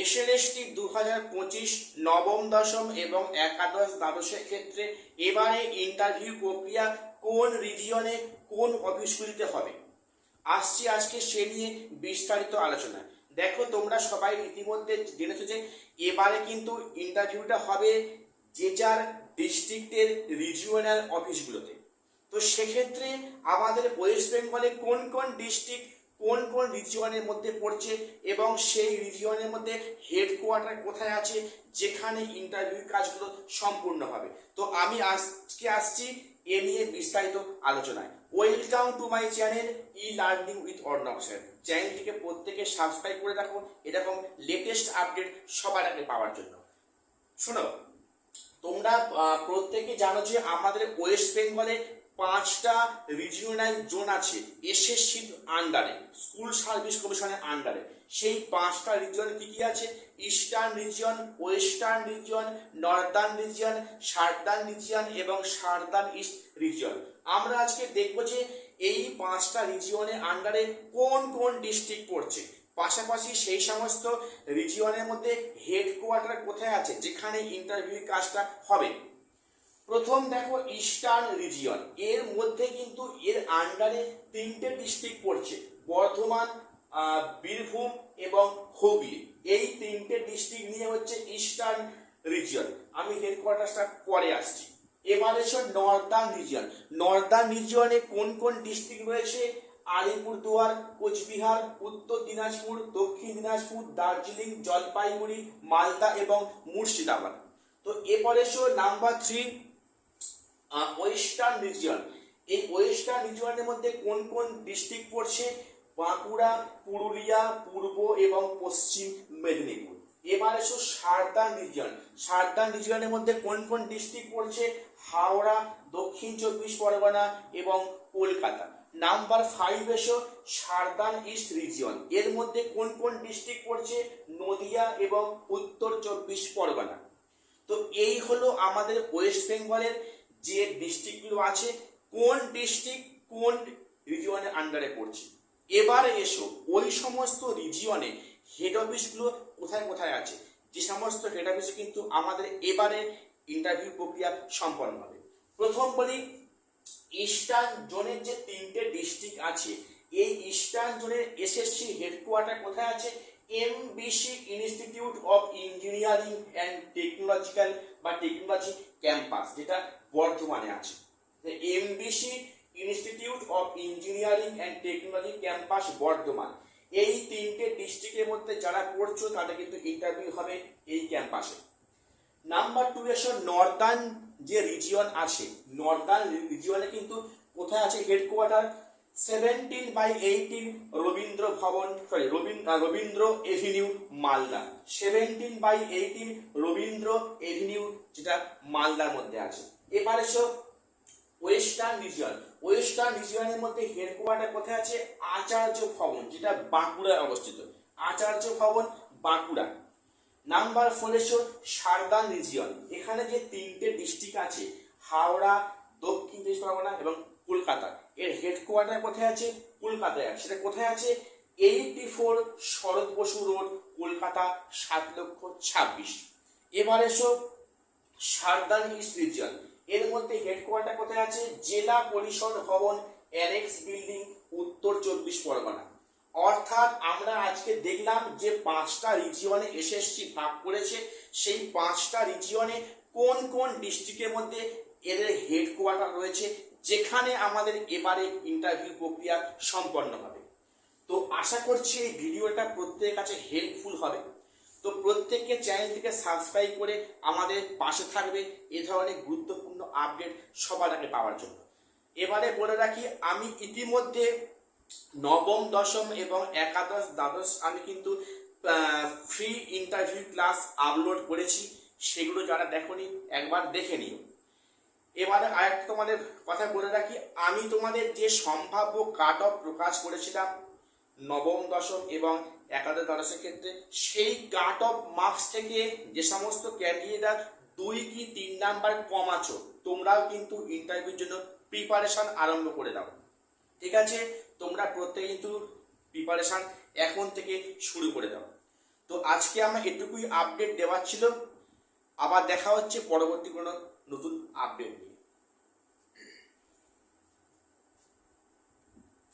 SLST 2025 নবম দশম এবং একাদশ দ্বাদশের ক্ষেত্রে এবারে ইন্টারভিউ প্রক্রিয়া কোন রিজিয়নে কোন অফিসগুলিতে হবে আসছি আজকে সে নিয়ে বিস্তারিত আলোচনা। দেখো, তোমরা সবাই ইতিমধ্যে জেনেছো যে এবারে কিন্তু ইন্টারভিউটা হবে যে যার ডিস্ট্রিক্টের রিজিওনাল অফিসগুলোতে। তো সেক্ষেত্রে আমাদের ওয়েস্ট বেঙ্গলে কোন কোন ডিস্ট্রিক্ট কোন কোন রিজিয়নের মধ্যে পড়ছে এবং সেই রিজিয়নের মধ্যে হেডকোয়ার্টার কোথায় আছে যেখানে ইন্টারভিউ কাজগুলো সম্পূর্ণ হবে। তো আমি আজকে আসছি এ নিয়ে বিস্তারিত আলোচনায়। Welcome to my channel e learning with Arnab sir. চ্যানেলটিকে প্রত্যেকে সাবস্ক্রাইব করে রাখো এরকম লেটেস্ট আপডেট সবার আগে পাওয়ার জন্য। শোনো, তোমরা প্রত্যেকে জানো যে আমাদের ওয়েস্ট বেঙ্গলে 5টা রিজিওনাল জোন আছে এসএসসির আন্ডারে, স্কুল সার্ভিস কমিশনের আন্ডারে। সেই 5টা রিজিয়নে কি কি আছে? Eastern region, western region, Northern region, সার্দার্ন region এবং সার্দার্ন ইস্ট রিজিয়ন। আমরা আজকে দেখব যে এই 5টা রিজিয়নের আন্ডারে কোন কোন ডিস্ট্রিক্ট পড়ছে, পাশাপাশি সেই সমস্ত রিজিয়নের মধ্যে হেডকোয়ার্টার কোথায় আছে যেখানে ইন্টারভিউ কাজটা হবে। প্রথম দেখো ইস্টার্ন রিজিয়ন, এর মধ্যে কিন্তু এর আন্ডারে 3টে ডিস্ট্রিক্ট পড়ছে, বর্ধমান, বীরভূম এবং হুগলি। এই 3টে ডিস্ট্রিক্ট নিয়ে হচ্ছে ইস্টার্ন রিজিয়ন। আমি হেডকোয়ার্টারটা পরে আসছি। এবার এসো নর্দার্ন রিজিয়ন। নর্দার্ন রিজিয়নে কোন কোন ডিস্ট্রিক্ট রয়েছে? আলিপুরদুয়ার, কোচবিহার, উত্তর দিনাজপুর, দক্ষিণ দিনাজপুর, দার্জিলিং, জলপাইগুড়ি, মালদা এবং মুর্শিদাবাদ। তো এরপর এসো নাম্বার 3 ওয়েস্টার্ন রিজিয়ন। এই ওয়েস্টার্ন রিজিয়নের মধ্যে কোন কোন ডিস্ট্রিক্ট পড়ছে? বাঁকুড়া, পুরুলিয়া, পূর্ব এবং পশ্চিম মেদিনীপুর। এবার এসো সার্দার্ন রিজিয়ন। সার্দার্ন রিজিয়নের মধ্যে কোন কোন ডিস্ট্রিক্ট পড়ছে? হাওড়া, দক্ষিণ 24 পরগনা এবং কলকাতা। নাম্বার 5 এসো সার্দার্ন ইস্ট রিজিয়ন। এর মধ্যে কোন কোন ডিস্ট্রিক্ট পড়ছে? নদিয়া এবং উত্তর 24 পরগনা। তো এই হলো আমাদের ওয়েস্ট বেঙ্গলের যে ডিস্ট্রিক্টগুলো আছে, কোন ডিস্ট্রিক্ট কোন রিজিয়নের আন্ডারে পড়ছে। এবারে এসো ওই সমস্ত রিজিয়নে হেড অফিসগুলো কোথায় কোথায় আছে, যে সমস্ত হেড অফিস কিন্তু আমাদের এবারে ইন্টারভিউ প্রক্রিয়া সম্পন্ন হবে। প্রথম বলি, ইস্টার্ন জোনের যে 3টে ডিস্ট্রিক্ট আছে, এই ইস্টার্ন জোনের এসএসসি হেডকোয়ার্টার কোথায় আছে? MBC institute of engineering and technological বা টেকনোলজি ক্যাম্পাস, যেটা বর্ধমানে আছে। MBC institute of engineering and technology campus Bardhaman. এই 3টে ডিস্ট্রিক্টের মধ্যে যারা পড়ছো তাদের কিন্তু ইন্টারভিউ হবে এই ক্যাম্পাসে। নাম্বার 2 এসো নর্দার্ন যে রিজিয়ন আছে, নর্দার্ন রিজিয়নে কিন্তু কোথায় আছে হেডকোয়ার্টার? 17/18 রবীন্দ্র ভবন, রবীন্দ্র এভিনিউ, মালদা। 17/18 রবীন্দ্র এভিনিউ, যেটা মালদার মধ্যে আছে। এবার এসো ওয়েস্টার্ন রিজিয়ন। ওয়েস্টার্ন রিজিয়নের মধ্যে হেডকোয়ার্টার কোথায় আছে? আচার্য ভবন, যেটা বাঁকুড়ায় অবস্থিত। আচার্য ভবন, বাঁকুড়া। নাম্বার 4 এসো সার্দার্ন রিজিয়ন। এখানে যে 3টে ডিস্ট্রিক্ট আছে, হাওড়া, দক্ষিণ 24 পরগনা এবং কলকাতা, এর হেডকোয়ার্টার কোথায় আছে? কলকাতায় আছে। সেটা কোথায় আছে? 84 শরৎ বসু রোড, কলকাতা 7,26,000। এবার এসো সার্দার্ন ইস্ট রিজিয়ন। এর মধ্যে হেডকোয়ার্টার কোথায় আছে? জেলা পরিষদ ভবন, অ্যানেক্স বিল্ডিং, উত্তর 24 পরগনা। অর্থাৎ আমরা আজকে দেখলাম যে 5টা রিজিয়নে এসএসসি ভাগ করেছে, সেই 5টা রিজিয়নে কোন কোন ডিস্ট্রিক্টের মধ্যে এদের হেডকোয়ার্টার রয়েছে যেখানে আমাদের এবারে ইন্টারভিউ প্রক্রিয়া সম্পন্ন হবে। তো আশা করছি এই ভিডিওটা প্রত্যেকের কাছে হেল্পফুল হবে। তো প্রত্যেককে চ্যানেলটিকে সাবস্ক্রাইব করে আমাদের পাশে থাকবে এ ধরনের গুরুত্বপূর্ণ আপডেট সবার আগে পাওয়ার জন্য। এবারে বলে রাখি, আমি ইতিমধ্যে নবম, দশম এবং একাদশ দ্বাদশ আমি কিন্তু ফ্রি ইন্টারভিউ ক্লাস আপলোড করেছি। সেগুলো যারা দেখোনি একবার দেখে নিও। এবারে আরেকটা তোমাদের কথা বলে রাখি, আমি তোমাদের যে সম্ভাব্য কাট অফ প্রকাশ করেছিলাম নবম, দশম এবং একাদশ দ্বাদশের ক্ষেত্রে, সেই কাট অফ মার্কস থেকে যে সমস্ত ক্যান্ডিডেটরা 2 কি 3 নাম্বার কম আছো, তোমরাও কিন্তু ইন্টারভিউর জন্য প্রিপারেশন আরম্ভ করে দাও। ঠিক আছে, তোমরা প্রত্যেকে কিন্তু প্রিপারেশন এখন থেকে শুরু করে দাও। তো আজকে আমার এটুকুই আপডেট দেওয়ার ছিল। আবার দেখা হচ্ছে পরবর্তী কোনো নতুন আপডেট নিয়ে।